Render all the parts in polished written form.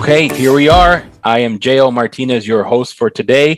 Okay, here we are. I am JL Martinez, your host for today.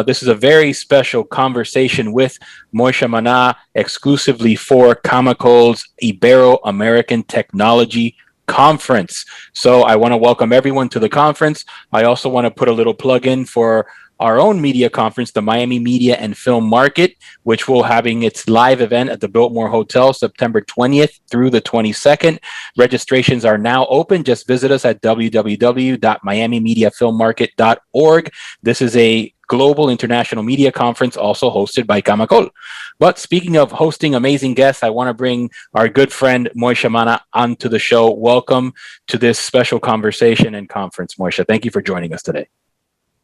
This is a very special conversation with Moishe Mana, exclusively for CAMACOL's Ibero-American Technology Conference. So I want to welcome everyone to the conference. I also want to put a little plug in for our own media conference, the Miami Media and Film Market, which will having its live event at the Biltmore Hotel, September 20th through the 22nd. Registrations are now open. Just visit us at www.miamimediafilmmarket.org. This is a global international media conference also hosted by CAMACOL. But speaking of hosting amazing guests, I want to bring our good friend Moishe Mana onto the show. Welcome to this special conversation and conference, Moishe. Thank you for joining us today.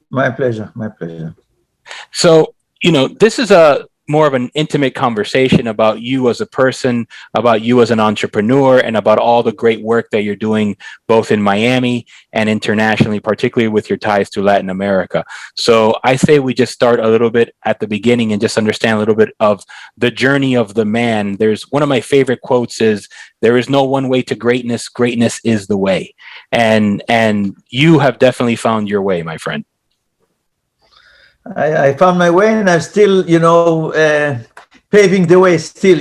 My pleasure. My pleasure. So, this is a more of an intimate conversation about you as a person, about you as an entrepreneur, and about all the great work that you're doing both in Miami and internationally, particularly with your ties to Latin America. So I say we just start a little bit at the beginning and just understand a little bit of the journey of the man. There's one of my favorite quotes is, "There is no one way to greatness. Greatness is the way." And you have definitely found your way, my friend. I found my way, and I'm still, paving the way still,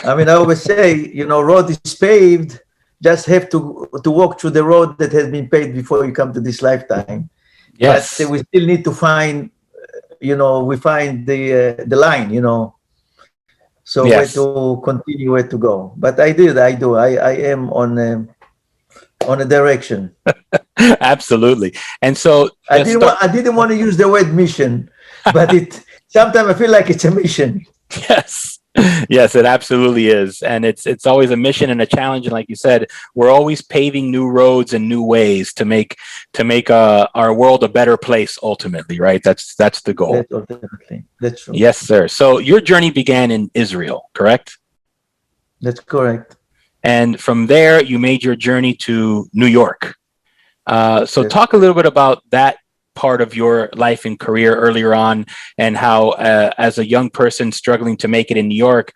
I mean, I always say, road is paved, just have to walk through the road that has been paved before you come to this lifetime. Yes. But we still need to find, we find the line, so Yes. where to continue, where to go. But I do. I am on a direction. Absolutely. And so I didn't want to use the word mission, but sometimes I feel like it's a mission. Yes, it absolutely is. And it's always a mission and a challenge. And like you said, we're always paving new roads and new ways to make our world a better place ultimately, right? That's the goal. That's true. Yes, sir. So your journey began in Israel, correct? That's correct. And from there, you made your journey to New York. So talk a little bit about that part of your life and career earlier on, and how, as a young person struggling to make it in New York,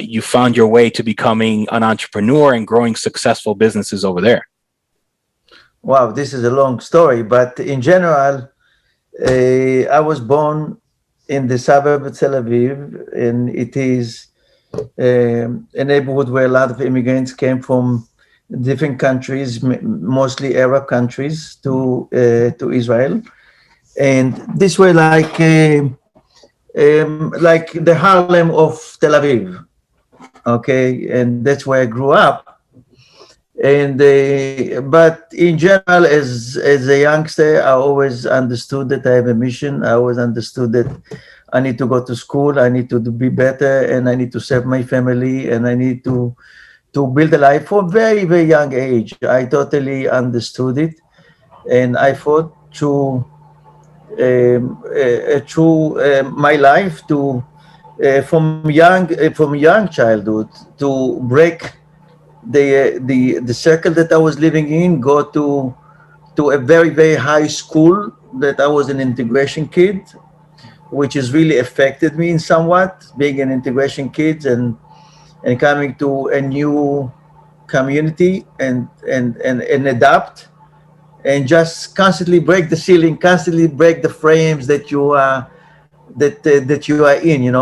you found your way to becoming an entrepreneur and growing successful businesses over there. Wow, this is a long story, but in general, I was born in the suburb of Tel Aviv, and it is a neighborhood where a lot of immigrants came from different countries, mostly Arab countries, to Israel, and this way like the Harlem of Tel Aviv, okay, and that's where I grew up. And but in general, as a youngster, I always understood that I have a mission. I always understood that I need to go to school, I need to be better, and I need to serve my family, and I need to build a life from very, very young age. I totally understood it, and I fought through my life from young childhood to break the circle that I was living in, go to a very, very high school that I was an integration kid, which has really affected me in somewhat, being an integration kid and coming to a new community and adapt, and just constantly break the ceiling, constantly break the frames that you are that you are in, And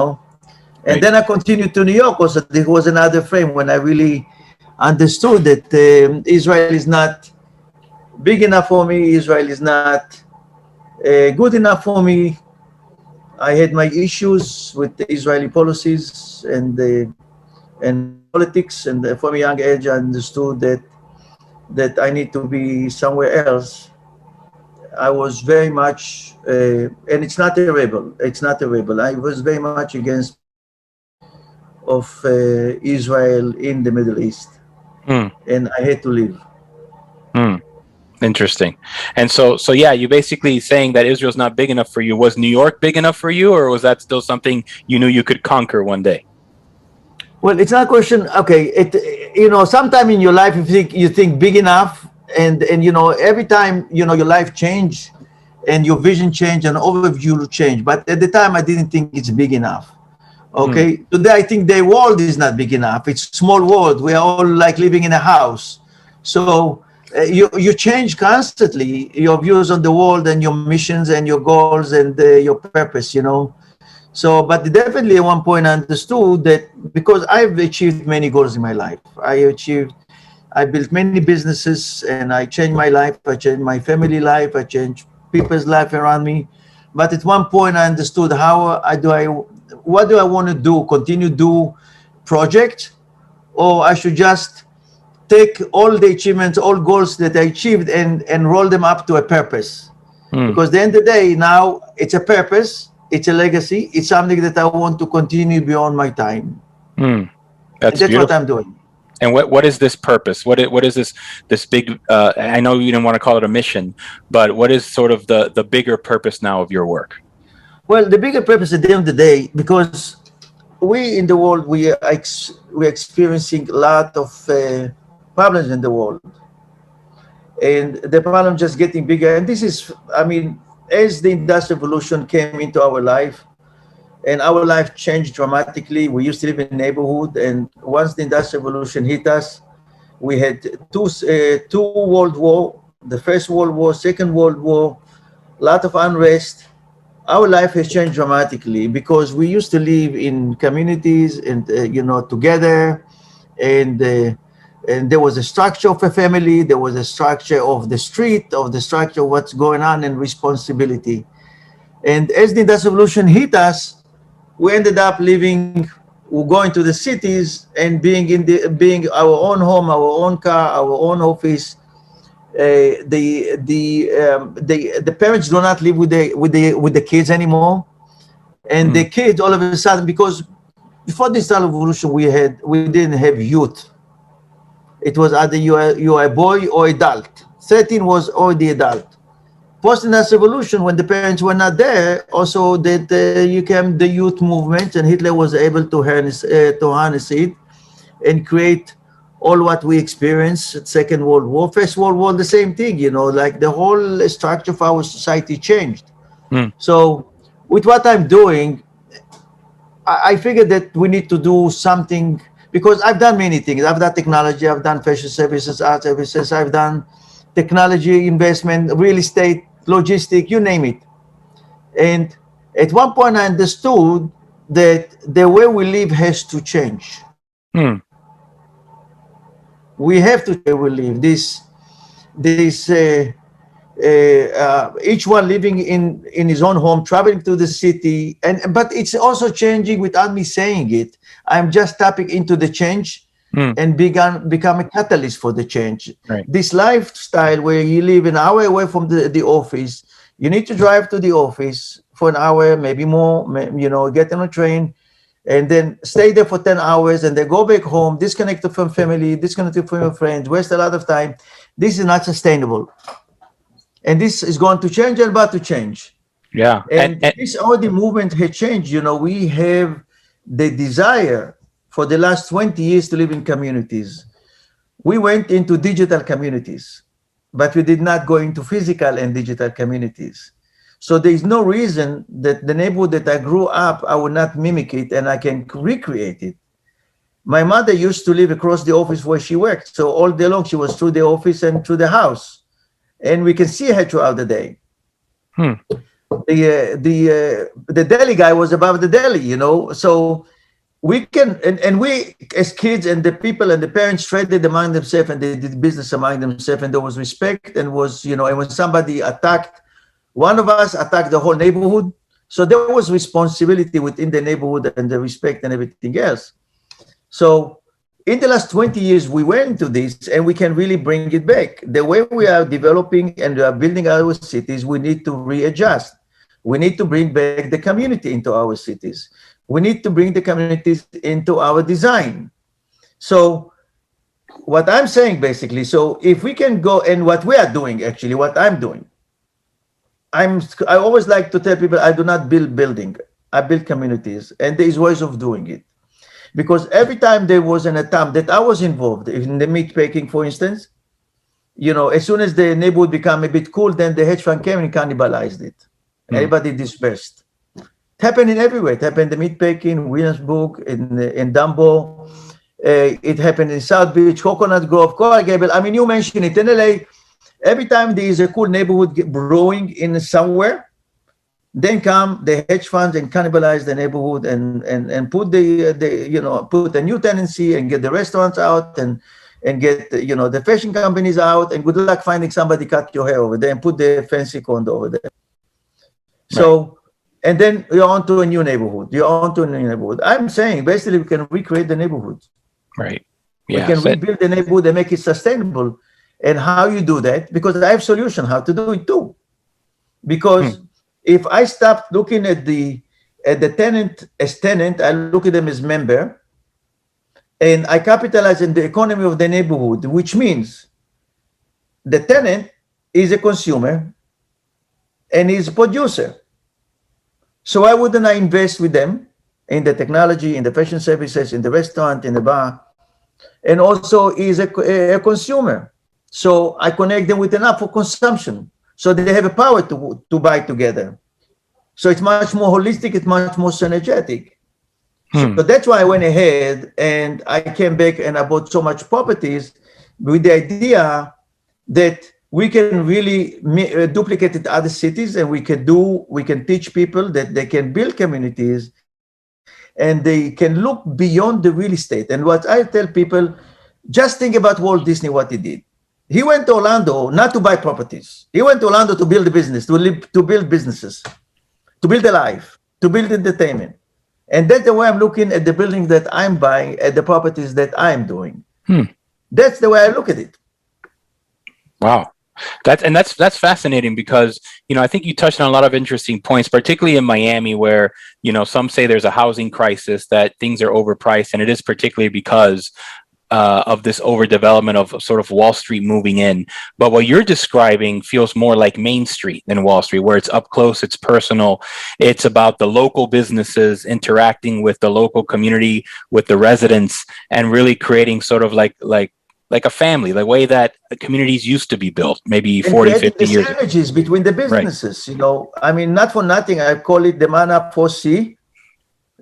Right. then I continued to New York. Also, there was another frame when I really understood that Israel is not big enough for me. Israel is not good enough for me. I had my issues with the Israeli policies and politics, and from a young age, I understood that I need to be somewhere else. I was very much, and it's not a rebel. It's not a rebel. I was very much against of Israel in the Middle East, and I had to leave. Interesting. And so yeah, you basically saying that Israel's not big enough for you. Was New York big enough for you, or was that still something you knew you could conquer one day? Well, it's not a question. Okay, sometime in your life you think big enough, and every time your life change, and your vision change, and overview change. But at the time, I didn't think it's big enough. Okay, today I think the world is not big enough. It's a small world. We are all like living in a house. So you change constantly your views on the world and your missions and your goals and your purpose, you know. So, but definitely at one point I understood that because I've achieved many goals in my life. I built many businesses and I changed my life. I changed my family life. I changed people's life around me. But at one point I understood what do I want to do? Continue do project, or I should just take all the achievements, all goals that I achieved and roll them up to a purpose. Mm, Because at the end of the day, now it's a purpose, it's a legacy, it's something that I want to continue beyond my time. mm. And That's that's what beautiful. I'm doing. And what is this purpose? What is this big? I know you didn't want to call it a mission, but what is sort of the bigger purpose now of your work? Well, the bigger purpose at the end of the day, because we in the world, we're experiencing a lot of problems in the world. And the problem just getting bigger. And this is, I mean, as the industrial revolution came into our life, and our life changed dramatically. We used to live in a neighborhood, and once the industrial revolution hit us, we had two world war, the first world war, second world war, a lot of unrest. Our life has changed dramatically because we used to live in communities and together, and and there was a structure of a family, there was a structure of the street, of the structure of what's going on, and responsibility. And as the industrial revolution hit us, we ended up living, going to the cities and being our own home, our own car, our own office. The parents do not live with the kids anymore, and the kids all of a sudden, because before the industrial revolution we didn't have youth. It was either you are a boy or adult. 13 was already adult. Post-industrial revolution, when the parents were not there, also that you came the youth movement, and Hitler was able to harness it and create all what we experienced at Second World War. First World War, the same thing, like the whole structure of our society changed. Mm, So with what I'm doing, I figured that we need to do something, because I've done many things. I've done technology, I've done fashion services, art services, I've done technology, investment, real estate, logistic, you name it. And at one point I understood that the way we live has to change. mm, We have to we live each one living in his own home, traveling to the city, but it's also changing without me saying it. I'm just tapping into the change mm. and become a catalyst for the change. Right. This lifestyle where you live an hour away from the office, you need to drive to the office for an hour, maybe more, get on a train, and then stay there for 10 hours, and then go back home, disconnected from family, disconnected from your friends, waste a lot of time. This is not sustainable. And this is going to change and about to change. Yeah. And And this already movement had changed. We have the desire for the last 20 years to live in communities. We went into digital communities, but we did not go into physical and digital communities. So there is no reason that the neighborhood that I grew up, I would not mimic it and I can recreate it. My mother used to live across the office where she worked. So all day long, she was through the office and through the house. And we can see her throughout the day. hmm, The deli guy was above the deli, so we can, and we as kids and the people and the parents traded among themselves, and they did business among themselves, and there was respect, and and when somebody attacked, one of us attacked the whole neighborhood. So there was responsibility within the neighborhood and the respect and everything else. So in the last 20 years, we went into this, and we can really bring it back. The way we are developing and we are building our cities, we need to readjust. We need to bring back the community into our cities. We need to bring the communities into our design. So what I'm saying basically, so if we can go, and what we are doing actually, what I'm doing, I always like to tell people I do not build building, I build communities, and there is ways of doing it. Because every time there was an attempt that I was involved in the meat packing, for instance, as soon as the neighborhood became a bit cool, then the hedge fund came and cannibalized it. Everybody dispersed. It happened in everywhere. It happened in the meat packing, Williamsburg, in Dumbo, It happened in South Beach, Coconut Grove, Coral Gable. I mean, you mentioned it in LA. Every time there is a cool neighborhood brewing in somewhere, then come the hedge funds and cannibalize the neighborhood and put put a new tenancy and get the restaurants out and get the fashion companies out, and good luck finding somebody cut your hair over there and put the fancy condo over there. So, and then you're on to a new neighborhood. You're on to a new neighborhood. I'm saying basically we can recreate the neighborhood. Right. Yeah. We can rebuild the neighborhood and make it sustainable. And how you do that? Because I have solution how to do it too. Because if I stop looking at the tenant as tenant, I look at them as member, and I capitalize in the economy of the neighborhood, which means the tenant is a consumer and is a producer. So why wouldn't I invest with them in the technology, in the fashion services, in the restaurant, in the bar, and also is a consumer. So I connect them with enough for consumption. So they have a power to buy together. So it's much more holistic, it's much more synergetic. So that's why I went ahead and I came back and I bought so much properties with the idea that we can really duplicate it in other cities, and we can teach people that they can build communities and they can look beyond the real estate. And what I tell people, just think about Walt Disney, what he did. He went to Orlando not to buy properties. He went to Orlando to build a business, to build businesses, to build a life, to build entertainment. And that's the way I'm looking at the building that I'm buying, at the properties that I'm doing. That's the way I look at it. Wow. That's fascinating because, I think you touched on a lot of interesting points, particularly in Miami, where, some say there's a housing crisis, that things are overpriced. And it is particularly because of this overdevelopment of sort of Wall Street moving in. But what you're describing feels more like Main Street than Wall Street, where it's up close, it's personal. It's about the local businesses interacting with the local community, with the residents, and really creating sort of like a family, the way that communities used to be built, maybe 40, 50 years ago. Synergies between the businesses, I mean, not for nothing, I call it the Mana 4C.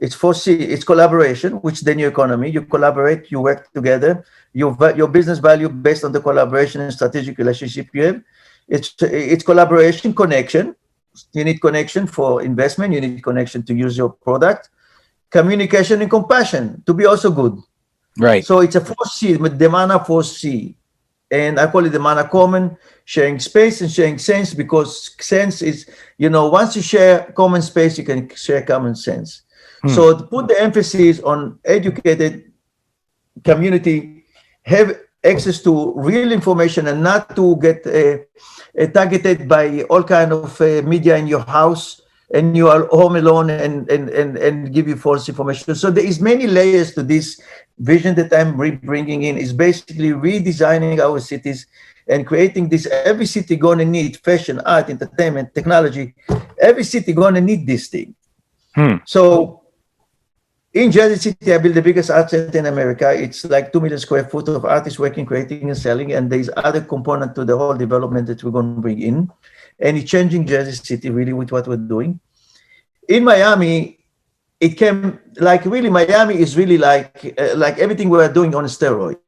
It's 4C, it's collaboration, which is the new economy. You collaborate, you work together, your business value based on the collaboration and strategic relationship you have. It's collaboration, connection. You need connection for investment, you need connection to use your product, communication and compassion to be also good. Right. So it's a 4C, the Mana 4C. And I call it the Mana Common, sharing space and sharing sense, because sense is, once you share common space, you can share common sense. So to put the emphasis on educated community, have access to real information and not to get targeted by all kind of media in your house and you are home alone and give you false information. So there is many layers to this vision that I'm bringing in, is basically redesigning our cities and creating this. Every city going to need fashion, art, entertainment, technology. Every city going to need this thing. So in Jersey City, I built the biggest art center in America. It's like 2 million square foot of artists working, creating and selling. And there's other component to the whole development that we're going to bring in. And it's changing Jersey City really with what we're doing. In Miami, it came like really, Miami is really like everything we're doing on a steroid.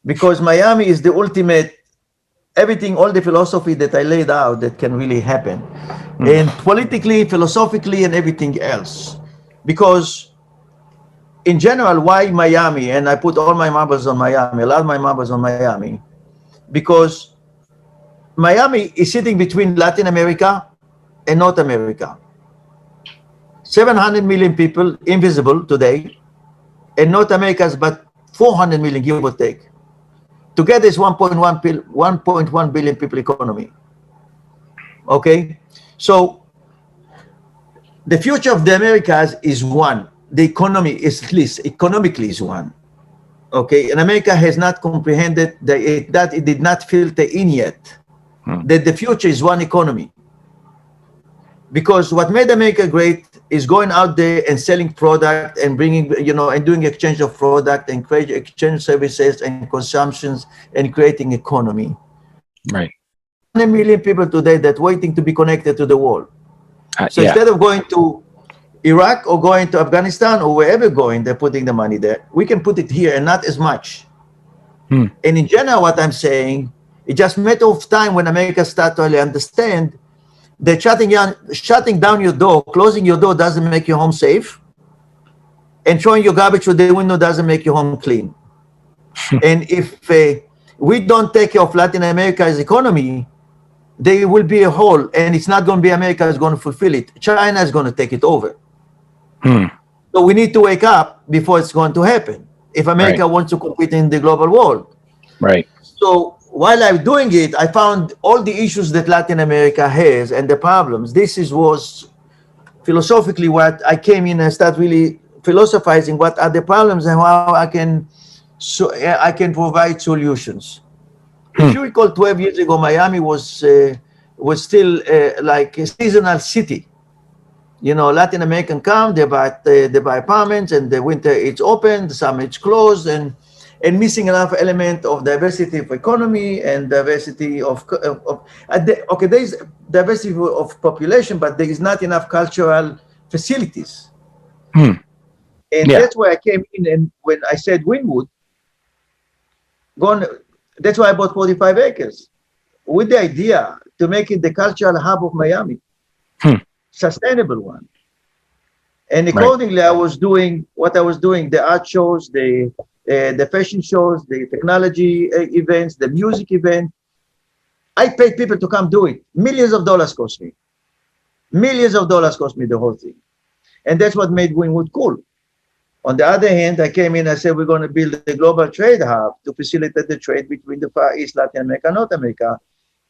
Because Miami is the ultimate, everything, all the philosophy that I laid out that can really happen. And politically, philosophically, and everything else. Because in general, why Miami? And I put all my marbles on Miami, a lot of my marbles on Miami, because Miami is sitting between Latin America and North America. 700 million people invisible today, and North America is about 400 million, give or take. Together is 1.1 billion people economy. Okay, so the future of the Americas is one. The economy is, at least economically, is one. Okay, and America has not comprehended that it did not filter in yet that the future is one economy. Because what made America great is going out there and selling product and bringing, and doing exchange of product and create exchange services and consumptions and creating economy. Right. 100 million people today that waiting to be connected to the world. So instead of going to Iraq or going to Afghanistan or wherever going, they're putting the money there. We can put it here and not as much. And in general, what I'm saying, it's just a matter of time when America starts to really understand that shutting down your door, closing your door doesn't make your home safe, and throwing your garbage through the window doesn't make your home clean. And if we don't take care of Latin America's economy, there will be a hole, and it's not going to be America is going to fulfill it. China is going to take it over. So we need to wake up before it's going to happen, if America wants to compete in the global world. Right. So while I'm doing it, I found all the issues that Latin America has and the problems. Was philosophically what I came in and start really philosophizing what are the problems and how I can provide solutions. If you recall, 12 years ago, Miami was still like a seasonal city. You know, Latin American come, they buy apartments, and the winter it's open, the summer it's closed, and missing enough element of diversity of economy and diversity there is diversity of population, but there is not enough cultural facilities. And that's why I came in, and when I said Wynwood, that's why I bought 45 acres with the idea to make it the cultural hub of Miami. Sustainable one. And accordingly, I was doing what I was doing, the art shows, the fashion shows, the technology events, the music event. I paid people to come do it. Millions of dollars cost me. Millions of dollars cost me the whole thing. And that's what made Wynwood cool. On the other hand, I came in, I said, we're going to build a global trade hub to facilitate the trade between the Far East, Latin America, North America,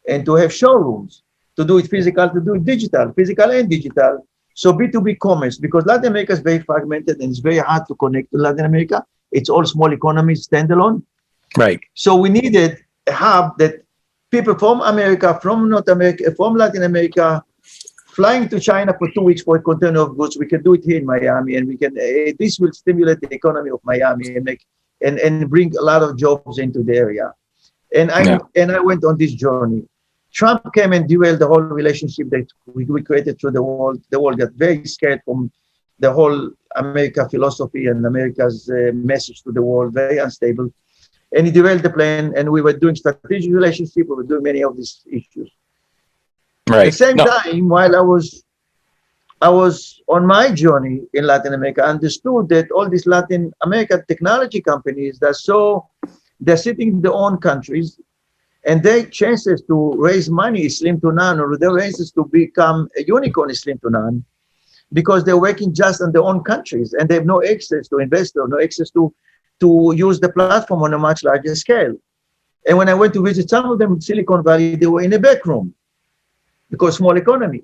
and to have showrooms, to do it physical, to do it digital, physical and digital. So B2B commerce, because Latin America is very fragmented and it's very hard to connect to Latin America. It's all small economies, standalone. Right. So we needed a hub that people from America, from North America, from Latin America, flying to China for 2 weeks for a container of goods. We can do it here in Miami, and we can. This will stimulate the economy of Miami and bring a lot of jobs into the area. And I went on this journey. Trump came and derailed the whole relationship that we created through the world. The world got very scared from the whole America philosophy and America's message to the world, very unstable. And he derailed the plan, and we were doing strategic relationship. We were doing many of these issues. Right. At the same time, while I was on my journey in Latin America, I understood that all these Latin American technology companies, they're sitting in their own countries, and their chances to raise money is slim to none, or their chances to become a unicorn is slim to none, because they're working just on their own countries, and they have no access to investors, no access to use the platform on a much larger scale. And when I went to visit some of them in Silicon Valley, they were in a back room, because small economy.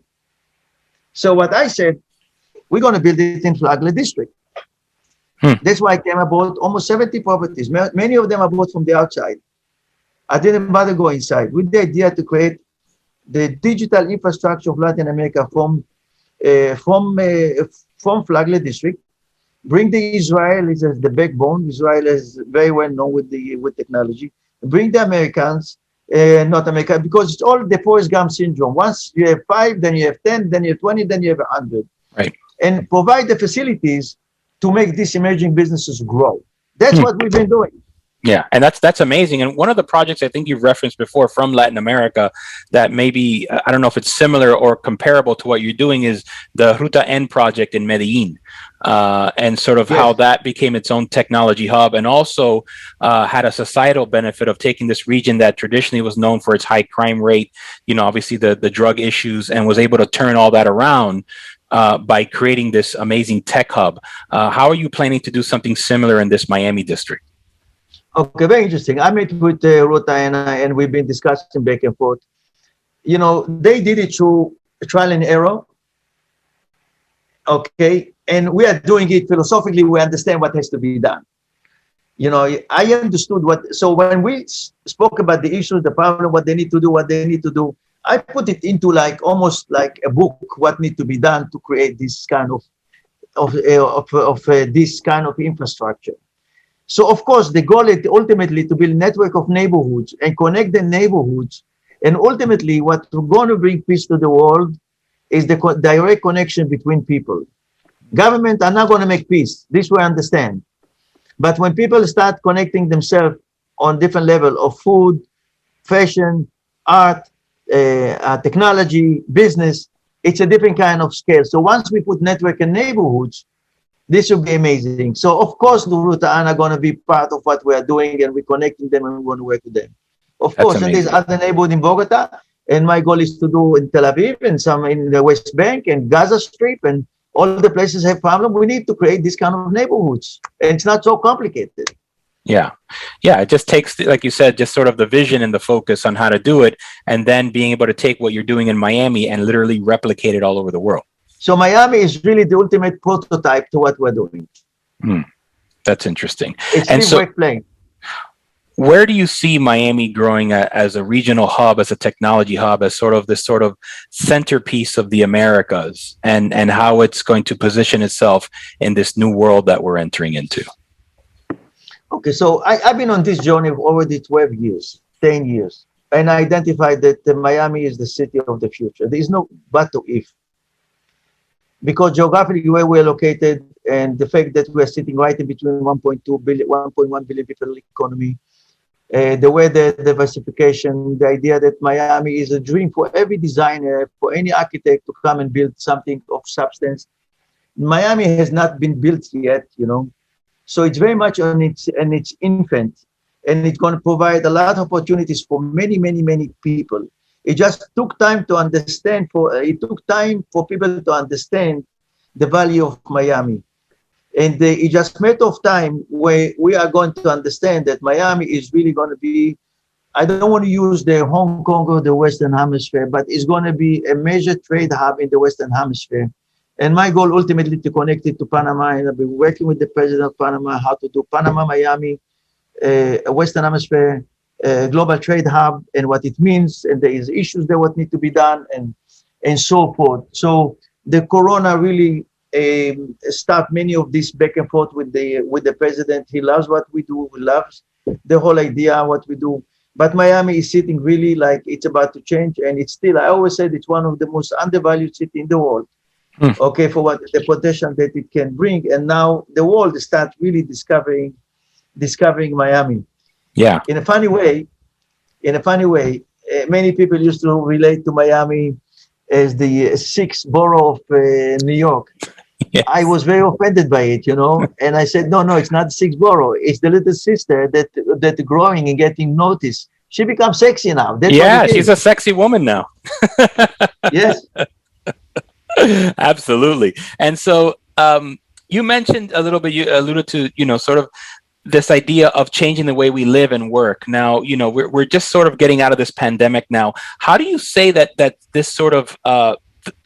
So what I said, we're going to build it in Flagler District. That's why I came about almost 70 properties. Many of them are bought from the outside. I didn't bother go inside, with the idea to create the digital infrastructure of Latin America from Flagler District. Bring the Israelis as the backbone. Israel is very well known with technology. Bring the Americans. North America, because it's all the Forrest Gump syndrome. Once you have 5, then you have 10, then you have 20, then you have 100. Right. And provide the facilities to make these emerging businesses grow. That's what we've been doing. Yeah, and that's amazing. And one of the projects I think you've referenced before from Latin America that maybe, I don't know if it's similar or comparable to what you're doing, is the Ruta N project in Medellin. And sort of how that became its own technology hub, and also had a societal benefit of taking this region that traditionally was known for its high crime rate, obviously the drug issues, and was able to turn all that around by creating this amazing tech hub. How are you planning to do something similar in this Miami district? Okay, very interesting. I met with Ruta and we've been discussing back and forth. They did it through trial and error. Okay, and we are doing it philosophically. We understand what has to be done. I understood so when we spoke about the issues, the problem, what they need to do, I put it into almost like a book, what needs to be done to create this kind of this kind of infrastructure. So of course, the goal is ultimately to build a network of neighborhoods and connect the neighborhoods. And ultimately, what we're going to bring peace to the world is the direct connection between people. Government are not going to make peace. This we understand. But when people start connecting themselves on different level of food, fashion, art, technology, business, it's a different kind of scale. So once we put network in neighborhoods, this will be amazing. So of course, Nuruta are going to be part of what we are doing, and we're connecting them and we want to work with them. Of That's course, and there's amazing. other neighborhood in Bogota, and my goal is to do in Tel Aviv and some in the West Bank and Gaza Strip and all the places have problem. We need to create this kind of neighborhoods, and it's not so complicated. Yeah. Yeah. It just takes, like you said, just sort of the vision and the focus on how to do it, and then being able to take what you're doing in Miami and literally replicate it all over the world. So Miami is really the ultimate prototype to what we're doing. That's interesting. It's And really so, worth playing. where do you see Miami growing as a regional hub, as a technology hub, as sort of this sort of centerpiece of the Americas, and how it's going to position itself in this new world that we're entering into? Okay, so I've been on this journey of already 12 years, 10 years, and I identified that Miami is the city of the future. There is no but to if. Because geographically where we're located and the fact that we're sitting right in between 1.2 billion, 1.1 billion people economy, the weather diversification, the idea that Miami is a dream for every designer, for any architect to come and build something of substance. Miami has not been built yet, you know. So it's very much on its infant, and it's going to provide a lot of opportunities for many, many, many people. It just took time to understand. It took time for people to understand the value of Miami, and it just matter of time where we are going to understand that Miami is really going to be. I don't want to use the Hong Kong or the Western Hemisphere, but it's going to be a major trade hub in the Western Hemisphere. And my goal ultimately to connect it to Panama, and I've been working with the president of Panama how to do Panama, Miami, Western Hemisphere, global trade hub, and what it means, and there is issues that what need to be done, and so forth. So the Corona really start many of this back and forth with the president. He loves what we do. He loves the whole idea of what we do. But Miami is sitting really like it's about to change, and it's still. I always said it's one of the most undervalued cities in the world. Okay, for what the potential that it can bring, and now the world start really discovering Miami. Yeah. In a funny way, many people used to relate to Miami as the sixth borough of New York. Yes. I was very offended by it, you know, and I said, no, it's not the sixth borough. It's the little sister that growing and getting noticed. She becomes sexy now. That's yeah, she's a sexy woman now. Yes. Absolutely. And so you mentioned a little bit, you alluded to, sort of this idea of changing the way we live and work. Now, we're just sort of getting out of this pandemic now. How do you say that this sort of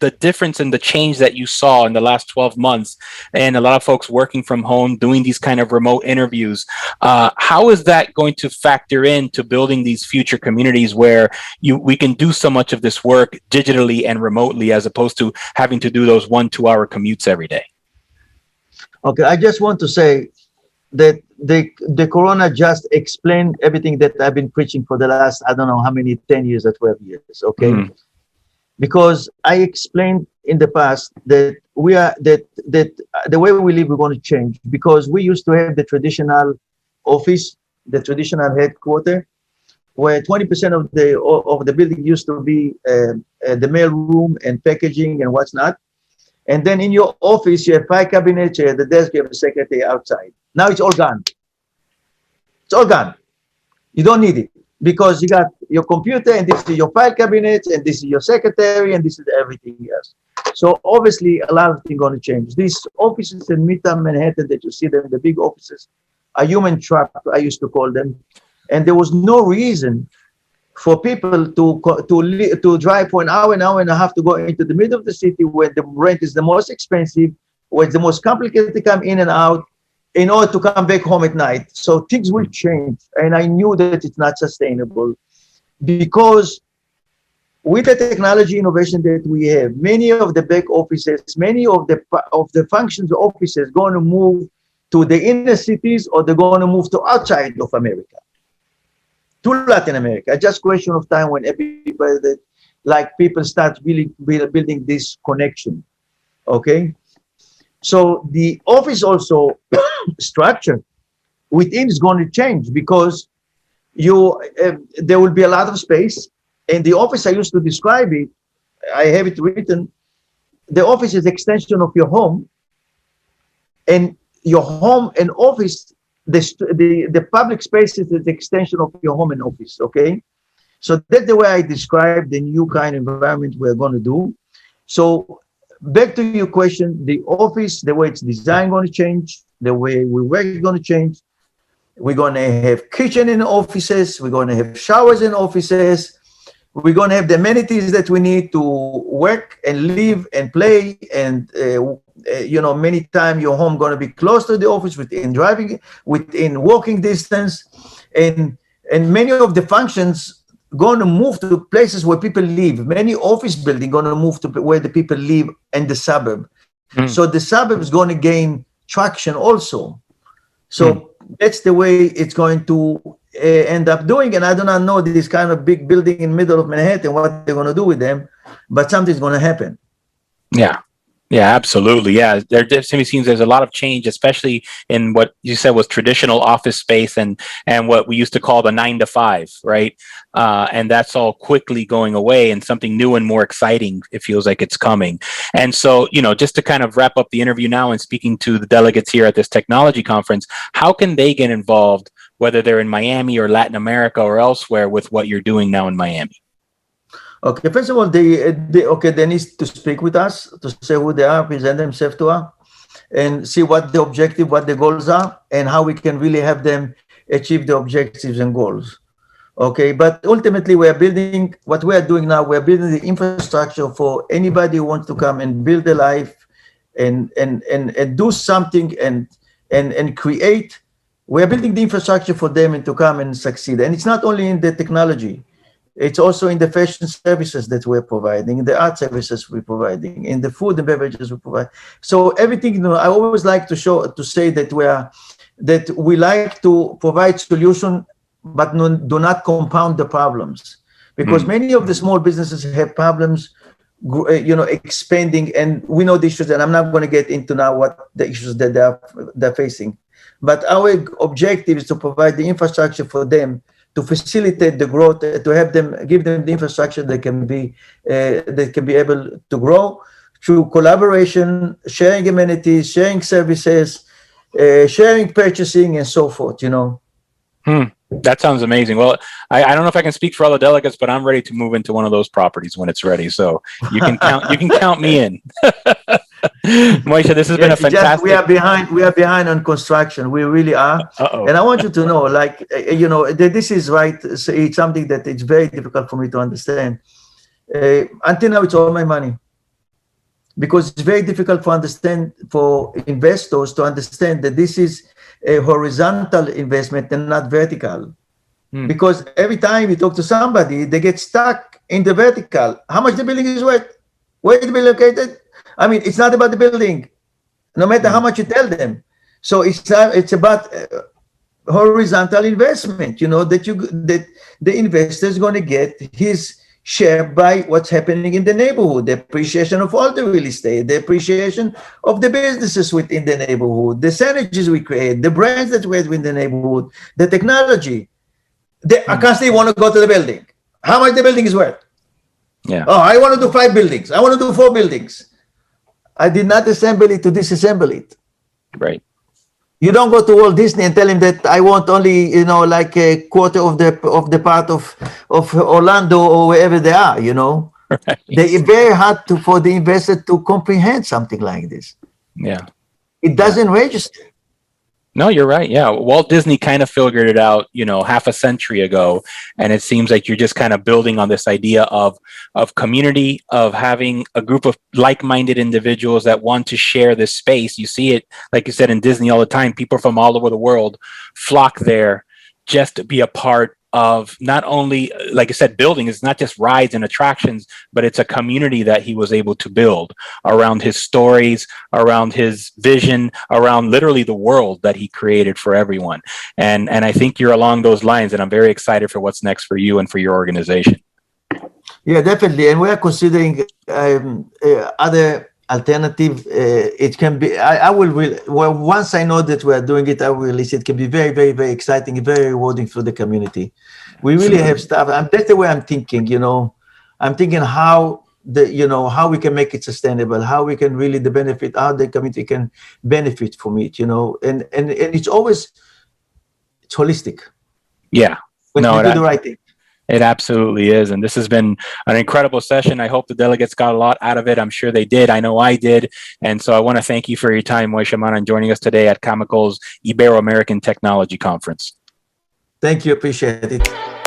the difference in the change that you saw in the last 12 months, and a lot of folks working from home, doing these kind of remote interviews, how is that going to factor into building these future communities where we can do so much of this work digitally and remotely, as opposed to having to do those 1-2 hour commutes every day? Okay, I just want to say that the Corona just explained everything that I've been preaching for the last, I don't know how many, 10 years or 12 years, okay? Mm-hmm. Because I explained in the past that that the way we live, we're going to change, because we used to have the traditional office, the traditional headquarters, where 20% of the building used to be the mail room and packaging and what's not. And then in your office, you have 5 cabinets, you have the desk, you have a secretary outside. Now it's all gone. It's all gone. You don't need it, because you got your computer, and this is your file cabinet, and this is your secretary, and this is everything else. So obviously a lot of things going to change. These offices in Midtown Manhattan that you see them, the big offices, are human trap, I used to call them. And there was no reason for people to drive for an hour and a half to go into the middle of the city, where the rent is the most expensive, where it's the most complicated to come in and out, in order to come back home at night. So things will change. And I knew that it's not sustainable, because with the technology innovation that we have, many of the back offices, many of the functions of offices going to move to the inner cities, or they're going to move to outside of America, to Latin America. Just question of time when people start really building this connection. Okay. So the office also structure within is going to change because there will be a lot of space. And the office, I used to describe it, I have it written, the office is extension of your home, and your home and office, the public space is the extension of your home and office, okay? So that's the way I describe the new kind of environment we're going to do. So back to your question, the office, the way it's designed going to change, the way we work is going to change. We're going to have kitchen in offices. We're going to have showers in offices. We're going to have the amenities that we need to work and live and play. And, many times your home going to be close to the office within walking distance. And many of the functions going to move to places where people live. Many office buildings going to move to where the people live in the suburb. So the suburb is going to gain traction also. So that's the way it's going to end up doing. And I do not know this kind of big building in the middle of Manhattan, what they're going to do with them, but something's going to happen. Yeah. Yeah, absolutely. Yeah, there definitely seems there's a lot of change, especially in what you said was traditional office space and what we used to call the 9 to 5, right? And that's all quickly going away, and something new and more exciting, it feels like it's coming. And so, just to kind of wrap up the interview now and speaking to the delegates here at this technology conference, how can they get involved, whether they're in Miami or Latin America or elsewhere, with what you're doing now in Miami? Okay, first of all, they need to speak with us, to say who they are, present themselves to us, and see what the objective, what the goals are, and how we can really have them achieve the objectives and goals. Okay, but ultimately we are building, what we are doing now, we're building the infrastructure for anybody who wants to come and build a life and do something and create. We're building the infrastructure for them and to come and succeed. And it's not only in the technology. It's also in the fashion services that we're providing, in the art services we're providing, in the food and beverages we provide. So everything, I always like to say that we like to provide solution, but do not compound the problems, because many of the small businesses have problems, expanding, and we know the issues, and I'm not going to get into now what the issues that they're facing. But our objective is to provide the infrastructure for them, to facilitate the growth, to have them, give them the infrastructure that can be able to grow through collaboration, sharing amenities, sharing services, sharing purchasing, and so forth. That sounds amazing. Well, I don't know if I can speak for all the delegates, but I'm ready to move into one of those properties when it's ready. So you can count me in. Moishe, this has been a fantastic. We are behind on construction. We really are. And I want you to know, that this is right. It's something that it's very difficult for me to understand. Until now, it's all my money, because it's very difficult for investors to understand that this is a horizontal investment and not vertical. Because every time you talk to somebody, they get stuck in the vertical. How much the building is worth? Where it be located? I mean, it's not about the building, no matter how much you tell them. So it's about horizontal investment. That the investor is going to get his share by what's happening in the neighborhood, the appreciation of all the real estate, the appreciation of the businesses within the neighborhood, the synergies we create, the brands that we have in the neighborhood, the technology. I constantly want to go to the building. How much the building is worth? Yeah. Oh, I want to do 5 buildings. I want to do 4 buildings. I did not assemble it to disassemble it. Right. You don't go to Walt Disney and tell him that I want only, like a quarter of the part of Orlando or wherever they are, Right. It's very hard for the investor to comprehend something like this. Yeah. It doesn't register. No, you're right. Yeah. Walt Disney kind of figured it out, half a century ago. And it seems like you're just kind of building on this idea of community, of having a group of like-minded individuals that want to share this space. You see it, like you said, in Disney all the time. People from all over the world flock there just to be a part of not only, like I said, building. It's not just rides and attractions, but it's a community that he was able to build around his stories, around his vision, around literally the world that he created for everyone. And I think you're along those lines, and I'm very excited for what's next for you and for your organization. Yeah, definitely. And we are considering other alternative. It can be. I will. Well, once I know that we are doing it, I will release it. It can be very, very, very exciting and very rewarding for the community. We really have stuff. And that's the way I'm thinking. I'm thinking how how we can make it sustainable, how we can really how the community can benefit from it. And it's always holistic. Yeah. When No, you do the right thing. it absolutely is. And this has been an incredible session. I hope the delegates got a lot out of it. I'm sure they did. I know I did. And so I want to thank you for your time, Moishe Mana, and joining us today at CAMACOL's Ibero-American Technology Conference. Thank you. Appreciate it.